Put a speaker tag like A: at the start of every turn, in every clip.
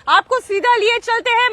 A: आपको सीधा लिए चलते हैं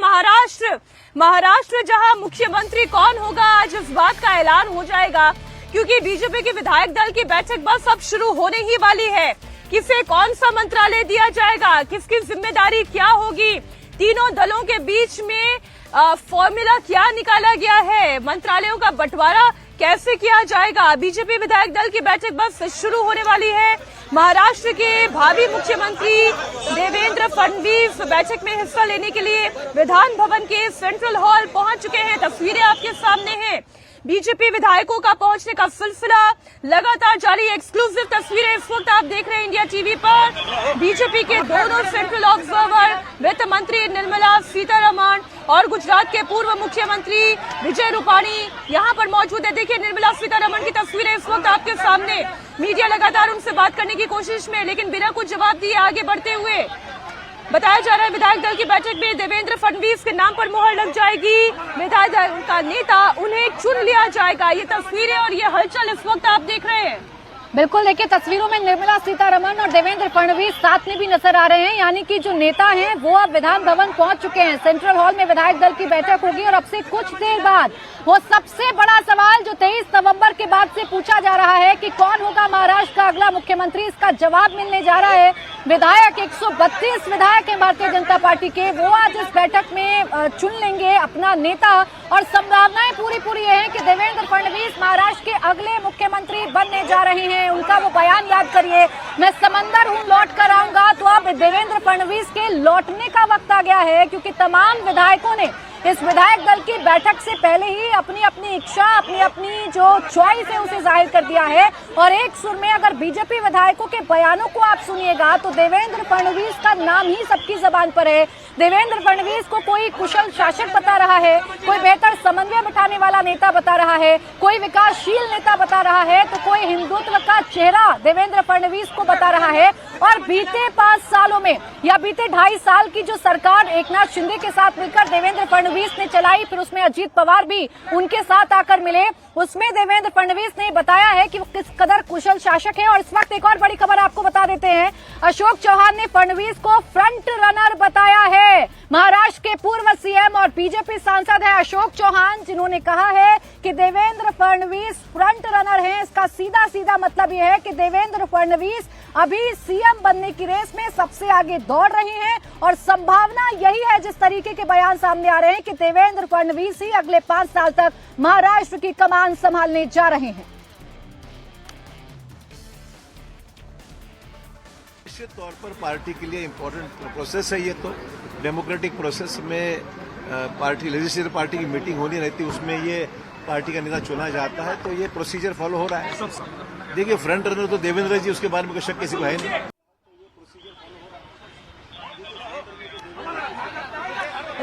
A: महाराष्ट्र जहां मुख्यमंत्री कौन होगा, आज इस बात का ऐलान हो जाएगा, क्योंकि बीजेपी के विधायक दल की बैठक बस अब शुरू होने ही वाली है। किसे कौन सा मंत्रालय दिया जाएगा, किसकी जिम्मेदारी क्या होगी, तीनों दलों के बीच में फॉर्मूला क्या निकाला गया है, मंत्रालयों का बंटवारा कैसे किया जाएगा। बीजेपी विधायक दल की बैठक बस शुरू होने वाली है। महाराष्ट्र के भावी मुख्यमंत्री देवेंद्र फडणवीस बैठक में हिस्सा लेने के लिए विधान भवन के सेंट्रल हॉल पहुंच चुके हैं। तस्वीरें आपके सामने हैं। बीजेपी विधायकों का पहुंचने का सिलसिला लगातार जारी। एक्सक्लूसिव तस्वीरें इस वक्त आप देख रहे हैं इंडिया टीवी पर। बीजेपी के दोनों सेंट्रल ऑब्जर्वर वित्त मंत्री निर्मला सीतारमण और गुजरात के पूर्व मुख्यमंत्री विजय रूपाणी यहां पर मौजूद है। देखिए निर्मला सीतारमण की तस्वीरें इस वक्त आपके सामने। मीडिया लगातार उनसे बात करने की कोशिश में, लेकिन बिना कुछ जवाब दिए आगे बढ़ते हुए बताया जा रहा है विधायक दल की बैठक में देवेंद्र फडणवीस के नाम पर मुहर लग जाएगी। विधायक दल का नेता उन्हें चुन लिया जाएगा। ये तस्वीरें और ये हलचल इस वक्त आप देख रहे हैं।
B: बिल्कुल, देखिए तस्वीरों में निर्मला सीतारमण और देवेंद्र फडणवीस साथ में भी नजर आ रहे हैं, यानी कि जो नेता हैं वो अब विधान भवन पहुंच चुके हैं। सेंट्रल हॉल में विधायक दल की बैठक होगी और अब से कुछ देर बाद वो सबसे बड़ा सवाल जो 23 नवंबर के बाद से पूछा जा रहा है कि कौन होगा महाराष्ट्र का अगला मुख्यमंत्री, इसका जवाब मिलने जा रहा है। विधायक 132 विधायक हैं भारतीय जनता पार्टी के, वो आज इस बैठक में चुन लेंगे अपना नेता और संभावनाएं पूरी ये है कि देवेंद्र फडणवीस महाराष्ट्र के अगले मुख्यमंत्री बनने जा रहे हैं। उनका वो बयान याद करिए, मैं समंदर हूं लौट कर आऊंगा। तो अब देवेंद्र फडणवीस के लौटने का वक्त आ गया है, क्योंकि तमाम विधायकों ने इस विधायक दल की बैठक से पहले ही अपनी इच्छा, अपनी जो चॉइस है उसे जाहिर कर दिया है। और एक सुर में अगर बीजेपी विधायकों के बयानों को आप सुनिएगा तो देवेंद्र फडणवीस का नाम ही सबकी जबान पर है। देवेंद्र फडणवीस को कोई कुशल शासक बता रहा है, कोई बेहतर समन्वय बिठाने वाला नेता बता रहा है, कोई विकासशील नेता बता रहा है, तो कोई हिंदुत्व का चेहरा देवेंद्र फडणवीस को बता रहा है। और बीते 5 सालों में या बीते 2.5 साल की जो सरकार एकनाथ शिंदे के साथ मिलकर देवेंद्र फडणवीस ने चलाई, फिर उसमें अजीत पवार भी उनके साथ आकर मिले, उसमें देवेंद्र फडणवीस ने बताया है कि वो किस कदर कुशल शासक है। और इस वक्त एक और बड़ी खबर आपको बता देते हैं, अशोक चौहान ने फडणवीस को फ्रंट रनर बताया है। महाराष्ट्र के पूर्व सीएम और बीजेपी सांसद है अशोक चौहान, जिन्होंने कहा है कि देवेंद्र फडणवीस फ्रंट रनर हैं। इसका सीधा मतलब यह है कि देवेंद्र फडणवीस अभी सीएम बनने की रेस में सबसे आगे दौड़ रहे हैं और संभावना यही है, जिस तरीके के बयान सामने आ रहे हैं, कि देवेंद्र फडणवीस ही अगले 5 साल तक महाराष्ट्र की कमान संभालने जा रहे हैं।
C: निश्चित तौर पर पार्टी के लिए इम्पोर्टेंट प्रोसेस है ये। तो डेमोक्रेटिक प्रोसेस में पार्टी लेजिस्लेटिव पार्टी की मीटिंग होनी रहती है, उसमें ये पार्टी का नेता चुना जाता है, तो ये प्रोसीजर फॉलो हो रहा है। देखिए फ्रंट रनर तो देवेंद्र जी, उसके बारे में कोई शक किसी को है नहीं।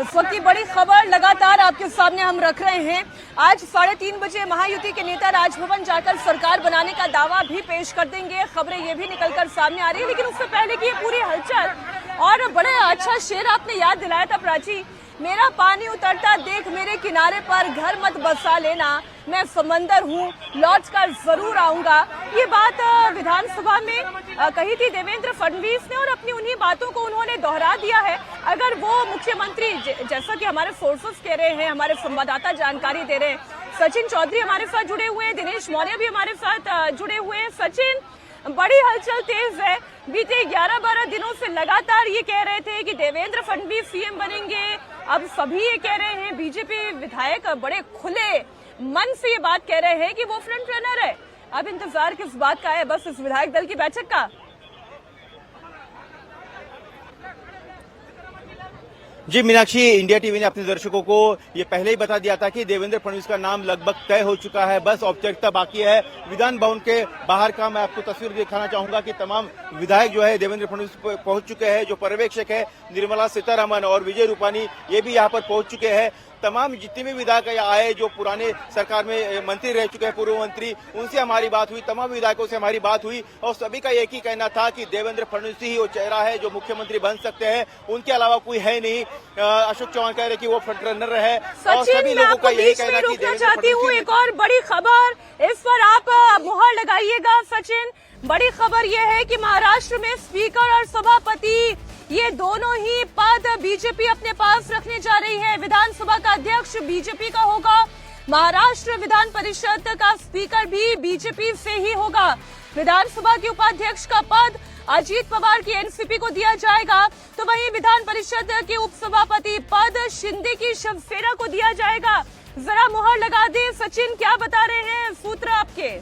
A: इस वक्त की बड़ी खबर लगातार आपके सामने हम रख रहे हैं। आज 3:30 बजे महायुति के नेता राजभवन जाकर सरकार बनाने का दावा भी पेश कर देंगे। खबरें ये भी निकलकर सामने आ रही है, लेकिन उससे पहले की ये पूरी हलचल और बड़े अच्छा शेर आपने याद दिलाया था प्राची, मेरा पानी उतरता देख मेरे किनारे पर, घर मत बसा लेना, मैं समंदर हूँ लौट कर जरूर आऊंगा। ये बात विधानसभा में कही थी देवेंद्र फडणवीस ने और अपनी उन्हीं बातों को उन्होंने दोहरा दिया है। अगर वो मुख्यमंत्री, जैसा कि हमारे सोर्सेस कह रहे हैं, हमारे संवाददाता जानकारी दे रहे हैं, सचिन चौधरी हमारे साथ जुड़े हुए हैं, दिनेश मौर्य भी हमारे साथ जुड़े हुए हैं। सचिन, बड़ी हलचल तेज है। बीते 11-12 दिनों से लगातार ये कह रहे थे कि देवेंद्र फडणवीस सीएम बनेंगे, अब सभी ये कह रहे हैं, बीजेपी विधायक बड़े खुले मन से ये बात कह रहे हैं कि वो फ्रंट रनर है। अब इंतजार किस बात का है, बस इस विधायक दल की बैठक का।
D: जी मीनाक्षी, इंडिया टीवी ने अपने दर्शकों को ये पहले ही बता दिया था कि देवेंद्र फडणवीस का नाम लगभग तय हो चुका है, बस औपचारिकता बाकी है। विधान भवन के बाहर का मैं आपको तस्वीर दिखाना चाहूंगा कि तमाम विधायक जो है देवेंद्र फडणवीस पहुंच चुके हैं। जो पर्यवेक्षक है निर्मला सीतारमण और विजय रूपाणी, ये भी यहाँ पर पहुंच चुके हैं। तमाम जितने भी विधायक आए जो पुराने सरकार में मंत्री रह चुके हैं, पूर्व मंत्री, उनसे हमारी बात हुई, तमाम विधायकों से हमारी बात हुई और सभी का एक ही कहना था कि देवेंद्र फडणवीस ही वो चेहरा है जो मुख्यमंत्री बन सकते हैं, उनके अलावा कोई है नहीं। अशोक चौहान कह रहे कि वो फ्रंट रनर है और सभी लोगों का यही कहना कि
A: चाहती हूँ एक और बड़ी खबर इस पर आप मुहर लगाइएगा। सचिन, बड़ी खबर यह है कि महाराष्ट्र में स्पीकर और सभापति ये दोनों ही पद बीजेपी अपने पास रखने जा रही है। विधानसभा का अध्यक्ष बीजेपी का होगा, महाराष्ट्र विधान परिषद का स्पीकर भी बीजेपी से ही होगा। विधानसभा के उपाध्यक्ष का पद अजीत पवार की एनसीपी को दिया जाएगा, तो वहीं विधान परिषद के उपसभापति पद शिंदे की शिवसेना को दिया जाएगा। जरा मुहर लगा दे सचिन, क्या बता रहे हैं सूत्र आपके?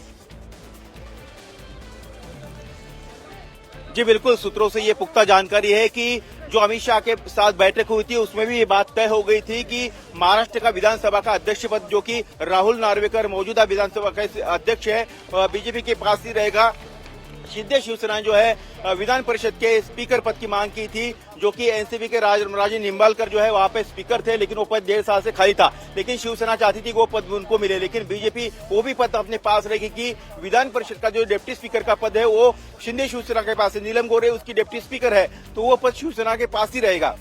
D: जी बिल्कुल, सूत्रों से ये पुख्ता जानकारी है कि जो अमित शाह के साथ बैठक हुई थी उसमें भी ये बात तय हो गई थी कि महाराष्ट्र का विधानसभा का अध्यक्ष पद जो कि राहुल नार्वेकर मौजूदा विधानसभा का अध्यक्ष है बीजेपी के पास ही रहेगा। शिंदे शिवसेना जो है विधान परिषद के स्पीकर पद की मांग की थी, जो कि एनसीपी के राजन निंबालकर जो है वहां पे स्पीकर थे, लेकिन वो पद 1.5 साल से खाली था। लेकिन शिवसेना चाहती थी कि वो पद उनको मिले, लेकिन बीजेपी वो भी पद अपने पास रहेगी कि विधान परिषद का जो डिप्टी स्पीकर का पद है वो शिंदे शिवसेना के पास है। नीलम गोरे उसकी डिप्टी स्पीकर है, तो वो पद शिवसेना के पास ही रहेगा।